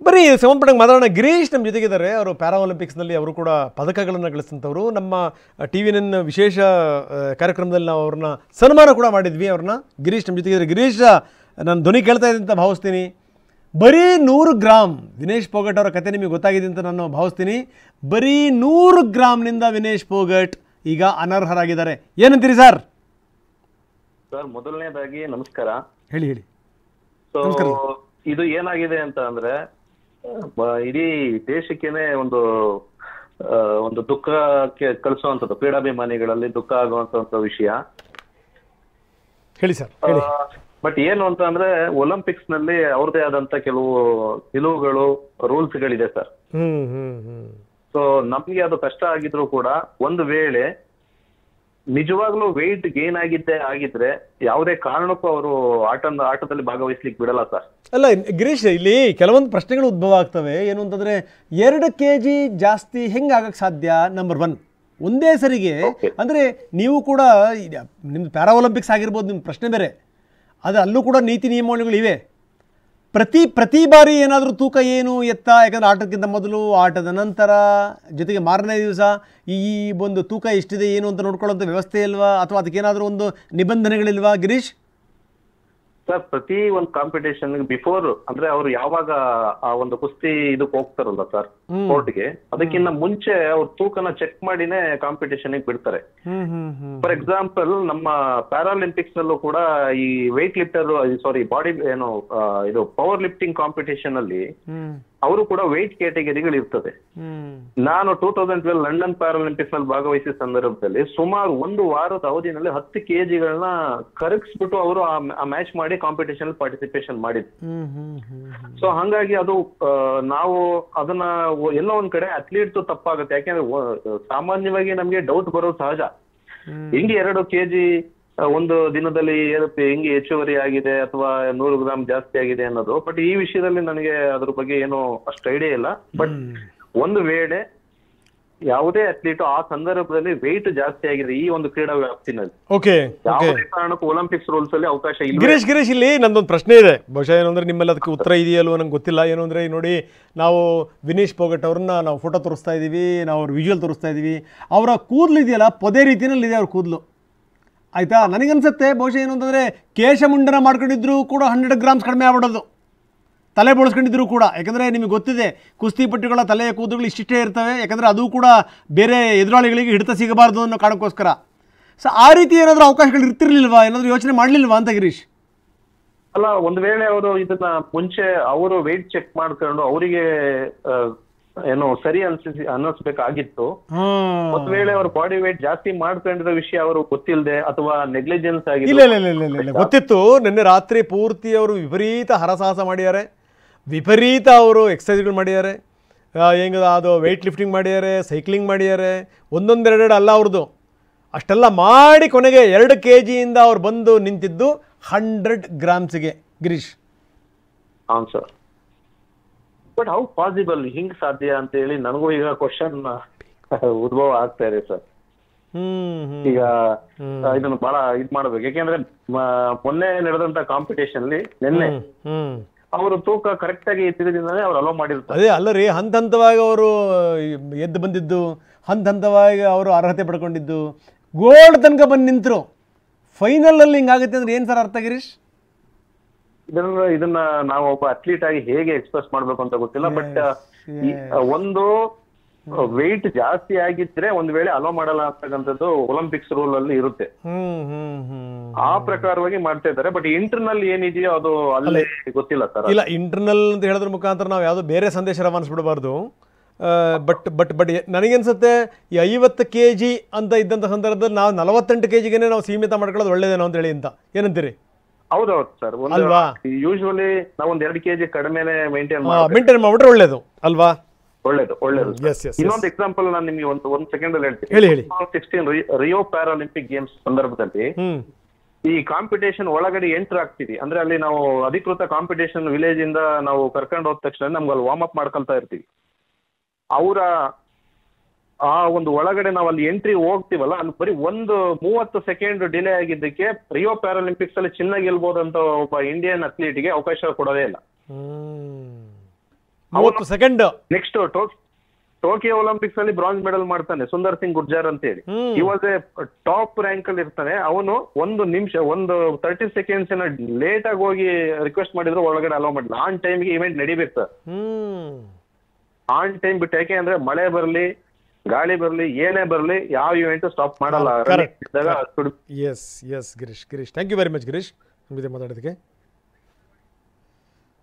ಬರೀ ಸಂಬಂಧಪಟ್ಟಂಗೆ ಮಾತಾಡೋಣ. ಗಿರೀಶ್ ನಮ್ಮ ಜೊತೆಗಿದ್ದಾರೆ. ಅವರು ಪ್ಯಾರಾ ಒಲಿಂಪಿಕ್ಸ್ನಲ್ಲಿ ಅವರು ಕೂಡ ಪದಕಗಳನ್ನು ಗಳಿಸಿದಂಥವ್ರು. ನಮ್ಮ TV9 ವಿಶೇಷ ಕಾರ್ಯಕ್ರಮದಲ್ಲಿ ನಾವು ಅವ್ರನ್ನ ಸನ್ಮಾನ ಕೂಡ ಮಾಡಿದ್ವಿ ಅವ್ರನ್ನ. ಗಿರೀಶ್ ನಮ್ಮ ಜೊತೆಗಿದ್ದಾರೆ. ಗಿರೀಶ್, ನಾನು ಧ್ವನಿ ಕೇಳ್ತಾ ಇದ್ದೀನಿ ಅಂತ ಭಾವಿಸ್ತೀನಿ. ಬರೀ 100 ಗ್ರಾಮ್ ವಿನೇಶ್ ಫೋಗಟ್ ಅವರ ಕತೆ ನಿಮಗೆ ಗೊತ್ತಾಗಿದೆ ಅಂತ ನಾನು ಭಾವಿಸ್ತೀನಿ. ಬರೀ 100 ಗ್ರಾಮ್ನಿಂದ ವಿನೇಶ್ ಫೋಗಟ್ ಈಗ ಅನರ್ಹರಾಗಿದ್ದಾರೆ. ಏನಂತೀರಿ ಸರ್? ಸರ್, ಮೊದಲನೇದಾಗಿ ನಮಸ್ಕಾರ. ಹೇಳಿ. ಸೊ ಇದು ಏನಾಗಿದೆ ಅಂತ ಅಂದ್ರೆ ಇಡೀ ದೇಶಕ್ಕೇನೆ ಒಂದು ದುಃಖಕ್ಕೆ ಕಳಿಸುವಂತದ್ದು, ಕ್ರೀಡಾಭಿಮಾನಿಗಳಲ್ಲಿ ದುಃಖ ಆಗುವಂತ ವಿಷಯ. ಹೇಳಿ ಸರ್. ಬಟ್ ಏನು ಅಂತ ಅಂದ್ರೆ ಒಲಿಂಪಿಕ್ಸ್ ನಲ್ಲಿ ಅವ್ರದೇ ಆದಂತ ಕೆಲವು ನಿಲುವುಗಳು, ರೂಲ್ಸ್ ಗಳಿದೆ ಸರ್. ಸೊ ನಮ್ಗೆ ಅದು ಕಷ್ಟ ಆಗಿದ್ರು ಕೂಡ ಒಂದು ವೇಳೆ ನಿಜವಾಗ್ಲೂ ವೆಯ್ಟ್ ಗೇನ್ ಆಗಿದ್ರೆ ಯಾವುದೇ ಕಾರಣಕ್ಕೂ ಅವರು ಆಟದಲ್ಲಿ ಭಾಗವಹಿಸ್ಲಿಕ್ಕೆ ಬಿಡಲ್ಲ ಸರ್. ಅಲ್ಲ ಗಿರೀಶ್, ಇಲ್ಲಿ ಕೆಲವೊಂದು ಪ್ರಶ್ನೆಗಳು ಉದ್ಭವ ಆಗ್ತವೆ. ಏನು ಅಂತಂದ್ರೆ 2 kg ಜಾಸ್ತಿ ಹೆಂಗೆ ಆಗಕ್ಕೆ ಸಾಧ್ಯ? ನಂಬರ್ 1 ಒಂದೇ ಸರಿಗೆ. ಅಂದರೆ ನೀವು ಕೂಡ ನಿಮ್ದು ಪ್ಯಾರಾ ಒಲಿಂಪಿಕ್ಸ್ ಆಗಿರ್ಬೋದು, ನಿಮ್ಮ ಪ್ರಶ್ನೆ ಬೇರೆ. ಅದು ಅಲ್ಲೂ ಕೂಡ ನೀತಿ ನಿಯಮಾವಳಿಗಳಿವೆ. ಪ್ರತಿ ಬಾರಿ ಏನಾದರೂ ತೂಕ ಏನು ಎತ್ತ, ಯಾಕಂದರೆ ಆಟಕ್ಕಿಂತ ಮೊದಲು, ಆಟದ ನಂತರ, ಜೊತೆಗೆ ಮಾರನೇ ದಿವಸ ಈ ಒಂದು ತೂಕ ಎಷ್ಟಿದೆ ಏನು ಅಂತ ನೋಡ್ಕೊಳ್ಳೋಂಥ ವ್ಯವಸ್ಥೆ ಇಲ್ವಾ? ಅಥವಾ ಅದಕ್ಕೇನಾದರೂ ಒಂದು ನಿಬಂಧನೆಗಳಿಲ್ವಾ ಗಿರೀಶ್? ಸರ್, ಪ್ರತಿ ಒಂದು ಕಾಂಪಿಟೇಷನ್ ಬಿಫೋರ್ ಅಂದ್ರೆ ಅವರು ಯಾವಾಗ ಆ ಒಂದು ಕುಸ್ತಿ ಇದಕ್ಕೆ ಹೋಗ್ತಾರಲ್ಲ ಸರ್, ಕೋರ್ಟ್ಗೆ, ಅದಕ್ಕಿಂತ ಮುಂಚೆ ಅವ್ರ ತೂಕನ ಚೆಕ್ ಮಾಡಿನೇ ಕಾಂಪಿಟೇಷನ್ ಬಿಡ್ತಾರೆ. ಫಾರ್ ಎಕ್ಸಾಂಪಲ್, ನಮ್ಮ ಪ್ಯಾರಾಲಿಂಪಿಕ್ಸ್ ನಲ್ಲೂ ಕೂಡ ಈ ವೆಯ್ಟ್ ಲಿಫ್ಟರ್ ಬಾಡಿ ಇದು ಪವರ್ ಲಿಫ್ಟಿಂಗ್ ಕಾಂಪಿಟೇಷನ್ ಅಲ್ಲಿ ಅವರು ಕೂಡ ವೆಯ್ಟ್ ಕ್ಯಾಟಗರಿಗಳು ಇರ್ತದೆ. ನಾನು 2012 ಲಂಡನ್ ಪ್ಯಾರಾಲಿಂಪಿಕ್ಸ್ ನಲ್ಲಿ ಭಾಗವಹಿಸಿದ ಸಂದರ್ಭದಲ್ಲಿ ಸುಮಾರು 1 ವಾರದ ಅವಧಿನಲ್ಲಿ 10 kgಗಳನ್ನ ಕರಗಿಸ್ಬಿಟ್ಟು ಅವರು ಆ ಮ್ಯಾಚ್ ಮಾಡಿ ಕಾಂಪಿಟೇಷನ್ ಪಾರ್ಟಿಸಿಪೇಷನ್ ಮಾಡಿದ್ರು. ಸೊ ಹಂಗಾಗಿ ಅದು ನಾವು ಅದನ್ನ ಎಲ್ಲೋ ಒಂದ್ ಕಡೆ ಅಥ್ಲೀಟ್ ತಪ್ಪಾಗುತ್ತೆ. ಯಾಕೆಂದ್ರೆ ಸಾಮಾನ್ಯವಾಗಿ ನಮ್ಗೆ ಡೌಟ್ ಬರೋದು ಸಹಜ. ಹಿಂಗೆ 2 kg ಒಂದು ದಿನದಲ್ಲಿ ಹೆಂಗೆ ಹೆಚ್ಚುವರಿ ಆಗಿದೆ ಅಥವಾ 100 ಗ್ರಾಮ್ ಜಾಸ್ತಿ ಆಗಿದೆ ಅನ್ನೋದು. ಬಟ್ ಈ ವಿಷಯದಲ್ಲಿ ನನಗೆ ಅದ್ರ ಬಗ್ಗೆ ಏನು ಅಷ್ಟು ಐಡಿಯಾ ಇಲ್ಲ. ಬಟ್ ಒಂದು ವೇಳೆ ಯಾವುದೇ ಅಥ್ಲೀಟ್ ಆ ಸಂದರ್ಭದಲ್ಲಿ ವೆಯ್ಟ್ ಜಾಸ್ತಿ ಆಗಿದೆ ಈ ಒಂದು ಕ್ರೀಡಾ ವ್ಯಾಪ್ತಿನಲ್ಲಿ, ಯಾವುದೇ ಕಾರಣಕ್ಕೂ ಒಲಿಂಪಿಕ್ಸ್ ರೂಲ್ಸ್ ಅಲ್ಲಿ ಅವಕಾಶ ಇಲ್ಲ. ಗಿರೀಶ್, ಇಲ್ಲಿ ನಂದೊಂದು ಪ್ರಶ್ನೆ ಇದೆ. ಬಹುಶಃ ಏನು ಅಂದ್ರೆ ನಿಮ್ಮಲ್ಲಿ ಅದಕ್ಕೆ ಉತ್ತರ ಇದೆಯಲ್ವೋ ನಂಗೆ ಗೊತ್ತಿಲ್ಲ. ಏನು ಅಂದ್ರೆ ನೋಡಿ, ನಾವು ವಿನೇಶ್ ಫೋಗಟ್ ಅವ್ರನ್ನ ನಾವು ಫೋಟೋ ತೋರಿಸ್ತಾ ಇದೀವಿ, ನಾವು ಅವ್ರ ವಿಜುವಲ್ ತೋರಿಸ್ತಾ ಇದೀವಿ. ಅವರ ಕೂದಲು ಇದೆಯಲ್ಲ, ಪೊದೆ ರೀತಿಯಲ್ಲಿ ಇದೆ ಅವ್ರ ಕೂದಲು, ಆಯಿತಾ? ನನಗನ್ಸುತ್ತೆ ಬಹುಶಃ ಏನು ಅಂತಂದರೆ ಕೇಶಮುಂಡನ ಮಾಡ್ಕೊಂಡಿದ್ರು ಕೂಡ 100 ಗ್ರಾಮ್ಸ್ ಕಡಿಮೆ ಆಗ್ಬಿಡೋದು, ತಲೆ ಬೋಳಿಸ್ಕೊಂಡಿದ್ರು ಕೂಡ. ಯಾಕಂದರೆ ನಿಮಗೆ ಗೊತ್ತಿದೆ, ಕುಸ್ತಿಪಟ್ಟುಗಳ ತಲೆಯ ಕೂದಲುಗಳು ಇಷ್ಟಿಷ್ಟೇ ಇರ್ತವೆ. ಯಾಕಂದರೆ ಅದು ಕೂಡ ಬೇರೆ ಎದುರಾಳಿಗಳಿಗೆ ಹಿಡಿತ ಸಿಗಬಾರ್ದು ಅನ್ನೋ ಕಾರಣಕ್ಕೋಸ್ಕರ. ಸೊ ಆ ರೀತಿ ಏನಾದರೂ ಅವಕಾಶಗಳು ಇರ್ತಿರ್ಲಿಲ್ವಾ? ಏನಾದರೂ ಯೋಚನೆ ಮಾಡಲಿಲ್ವಾ ಅಂತ ಗಿರೀಶ್? ಅಲ್ಲ, ಒಂದು ವೇಳೆ ಅವರು ಇದನ್ನ ಮುಂಚೆ ಅವರು ವೆಯ್ಟ್ ಚೆಕ್ ಮಾಡ್ಕೊಂಡು ಅವರಿಗೆ ಏನೋ ಸರಿ ಅನ್ನಿಸ್ಬೇಕಾಗಿತ್ತು. ಒಂದ್ ವೇಳೆ ಅವ್ರ ಬಾಡಿ ವೇಟ್ ಜಾಸ್ತಿ ಮಾಡ್ಕೊಂಡಿರೋ ವಿಷಯ ಅವರು ಗೊತ್ತಿಲ್ಲದೆ ಅಥವಾ ನೆಗ್ಲಿಜೆನ್ಸ್ ಆಗಿದೆ. ಇಲ್ಲ, ಗೊತ್ತಿತ್ತು. ನಿನ್ನೆ ರಾತ್ರಿ ಪೂರ್ತಿ ಅವರು ವಿಪರೀತ ಹರಸಾಹಸ ಮಾಡಿದ್ದಾರೆ, ವಿಪರೀತ ಅವರು ಎಕ್ಸಸೈಸ್ಗಳು ಮಾಡಿದ್ದಾರೆ. ಹೆಂಗ ಅದು ವೆಯ್ಟ್ ಲಿಫ್ಟಿಂಗ್ ಮಾಡಿದ್ದಾರೆ, ಸೈಕ್ಲಿಂಗ್ ಮಾಡಿದ್ದಾರೆ, 1-2 ಅಲ್ಲ ಅವ್ರದ್ದು. ಅಷ್ಟೆಲ್ಲ ಮಾಡಿ ಕೊನೆಗೆ 2 kgಯಿಂದ ಅವ್ರು ಬಂದು ನಿಂತಿದ್ದು 100 ಗ್ರಾಮ್ಸ್ಗೆ ಗಿರೀಶ್. ಹೌದು ಸರ್. ಬಟ್ ಹೌ ಪಾಸಿಬಲ್, ಹಿಂಗ್ ಸಾಧ್ಯ ಅಂತ ಹೇಳಿ ನನಗೂ ಈಗ ಕ್ವಶನ್ ಉದ್ಭವ ಆಗ್ತಾ ಇದೆ ಸರ್. ಈಗ ಇದನ್ನು ಬಹಳ ಮಾಡ್ಬೇಕು. ಯಾಕೆಂದ್ರೆ ಮೊನ್ನೆ ನಡೆದಂತ ಕಾಂಪಿಟೇಷನ್ ಅಲ್ಲಿ ನಿನ್ನೆ ಅವರು ತೂಕ ಕರೆಕ್ಟ್ ಆಗಿ ತಿಳಿದಿಂದಾನೆ ಅವ್ರು ಅಲೋ ಮಾಡಿರ್ತಾರೆ. ಅದೇ ಅಲ್ಲ ರೀ, ಹಂತವಾಗಿ ಅವರು ಎದ್ದು ಬಂದಿದ್ದು, ಹಂತವಾಗಿ ಅವರು ಅರ್ಹತೆ ಪಡ್ಕೊಂಡಿದ್ದು, ಗೋಲ್ಡ್ ತನಕ ಬಂದು ನಿಂತರು. ಫೈನಲ್ ಅಲ್ಲಿ ಹಿಂಗಾಗುತ್ತೆ ಅಂದ್ರೆ ಏನ್ ಸರ್ ಅರ್ಥ ಗಿರೀಶ್? ಇದನ್ನ ನಾವು ಒಬ್ಬ ಅಥ್ಲೀಟ್ ಆಗಿ ಹೇಗೆ ಎಕ್ಸ್ಪ್ರೆಸ್ ಮಾಡ್ಬೇಕು ಅಂತ ಗೊತ್ತಿಲ್ಲ. ಬಟ್ ಒಂದು ವೆಯ್ಟ್ ಜಾಸ್ತಿ ಆಗಿದ್ರೆ ಒಂದ್ ವೇಳೆ ಅಲೋ ಮಾಡಲ್ಲ ಅಂತಕ್ಕಂಥದ್ದು ಒಲಿಂಪಿಕ್ಸ್ ರೂಲ್ ಅಲ್ಲಿ ಇರುತ್ತೆ. ಆ ಪ್ರಕಾರವಾಗಿ ಮಾಡ್ತಾ ಇದ್ದಾರೆ. ಬಟ್ ಇಂಟರ್ನಲ್ ಏನಿದೆಯೋ ಅದು ಅಲ್ಲೇ ಗೊತ್ತಿಲ್ಲ ಸರ್. ಇಲ್ಲ, ಇಂಟರ್ನಲ್ ಅಂತ ಹೇಳೋದ್ರ ಮುಖಾಂತರ ನಾವು ಯಾವ್ದು ಬೇರೆ ಸಂದೇಶ ರವಾನಿಸ್ಬಿಡಬಾರ್ದು. ಬಟ್ ನನಗನ್ಸುತ್ತೆ ಈ 50 kg ಅಂತ ಇದ್ದಂಥ ಸಂದರ್ಭದಲ್ಲಿ ನಾವು 48 kgಗೆ ನಾವು ಸೀಮಿತ ಮಾಡ್ಕೊಳ್ಳೋದು ಒಳ್ಳೇದೇನೋ ಅಂತ ಹೇಳಿ ಅಂತ ಏನಂತೀರಿ? ಹೌದೌದು ಸರ್. ಅಲ್ವಾ? ಯೂಶುವಲಿ ನಾವು 2 kg ಕಡಿಮೆನೆ ಮೇಂಟೈನ್ ಮಾಡ್ಬಿಟ್ರೆ ಒಳ್ಳೇದು ಅಲ್ವಾ? ಒಳ್ಳೇದು. ಇನ್ನೊಂದು ಎಕ್ಸಾಂಪಲ್ ನಾನು ನಿಮ್ಗೆ ಒಂದ್ ಸೆಕೆಂಡ್ ಅಲ್ಲಿ ಹೇಳ್ತೀನಿ. ಹೇಳಿ. 2016 ರಿಯೋ ಪ್ಯಾರಾಲಿಂಪಿಕ್ ಗೇಮ್ಸ್ ಸಂದರ್ಭದಲ್ಲಿ ಈ ಕಾಂಪಿಟೇಷನ್ ಒಳಗಡೆ ಎಂಟರ್ ಆಗ್ತೀವಿ. ಅಂದ್ರೆ ಅಲ್ಲಿ ನಾವು ಅಧಿಕೃತ ಕಾಂಪಿಟೇಷನ್ ವಿಲೇಜ್ ಇಂದ ನಾವು ಕರ್ಕೊಂಡು ಹೋದ ತಕ್ಷಣ ನಮ್ಗೆ ಅಲ್ಲಿ ವಾರ್ಮ್ ಅಪ್ ಮಾಡ್ಕೊಳ್ತಾ ಇರ್ತೀವಿ. ಅವರ ಆ ಒಂದು ಒಳಗಡೆ ನಾವು ಅಲ್ಲಿ ಎಂಟ್ರಿ ಹೋಗ್ತೀವಲ್ಲ, ಅಲ್ಲಿ ಬರೀ 30 ಸೆಕೆಂಡ್ ಡಿಲೇ ಆಗಿದ್ದಕ್ಕೆ ರಿಯೋ ಪ್ಯಾರಾಲಿಂಪಿಕ್ಸ್ ಅಲ್ಲಿ ಚಿನ್ನ ಗೆಲ್ಬಹುದಂತ ಒಬ್ಬ ಇಂಡಿಯನ್ ಅಥ್ಲೀಟ್ಗೆ ಅವಕಾಶ ಕೊಡೋದೇ ಇಲ್ಲ. 30 ಸೆಕೆಂಡ್ ಡಿಲೇ ಆಗಿದ್ದಕ್ಕೆ ರಿಯೋ ಪ್ಯಾರಾಲಿಂಪಿಕ್ಸ್ ಅಲ್ಲಿ ಚಿನ್ನ ಗೆಲ್ಬಹುದಂತ ಒಬ್ಬ ಇಂಡಿಯನ್ ಅಥ್ಲೀಟ್ಗೆ ಅವಕಾಶ ಕೊಡೋದೇ ಇಲ್ಲ. 30 ಸೆಕೆಂಡ್ ಡಿಲೇ ಆಗಿದ್ದಕ್ಕೆ ರಿಯೋ ಪ್ಯಾರಾಲಿಂಪಿಕ್ಸ್ ಅಲ್ಲಿ ಚಿನ್ನ ಗೆಲ್ಬಹುದಂತ ಒಬ್ಬ ಇಂಡಿಯನ್ ಅಥ್ಲೀಟ್ಗೆ ಅವಕಾಶ ಕೊಡೋದೇ ಇಲ್ಲ. 30 ಸೆಕೆಂಡ್. ನೆಕ್ಸ್ಟ್ ಟೋಕಿಯೋ ಒಲಿಂಪಿಕ್ಸ್ ಅಲ್ಲಿ ಬ್ರಾಂಜ್ ಮೆಡಲ್ ಮಾಡ್ತಾನೆ ಸುಂದರ್ ಸಿಂಗ್ ಗುರ್ಜಾರ್ ಅಂತ ಹೇಳಿ. ಈ ವಾಸ್ ಎ ಟಾಪ್ ರ್ಯಾಂಕ್ ಅಲ್ಲಿ ಇರ್ತಾನೆ. ಅವನು 30 ಸೆಕೆಂಡ್ಸ್ ಲೇಟ್ ಆಗಿ ಹೋಗಿ ರಿಕ್ವೆಸ್ಟ್ ಮಾಡಿದ್ರು ಒಳಗಡೆ ಅಲೋ ಮಾಡಿಲ್ಲ. ಆನ್ ಟೈಮ್ಗೆ ಇವೆಂಟ್ ನಡಿಬೇಕು ಸರ್. ಆನ್ ಟೈಮ್ ಬಿಟ್ಟು, ಯಾಕೆ ಅಂದ್ರೆ ಮಳೆ ಬರ್ಲಿ ಗಾಳಿ ಬರ್ಲಿ ಏನೇ ಬರ್ಲಿ ಯಾವ ಇವೆಂಟ್ ಸ್ಟಾಪ್ ಮಾಡಲ್ಲ. Yes Girish, thank you very much Girish, ನಿಮಗೆ ಮಾತಾಡೋದಕ್ಕೆ.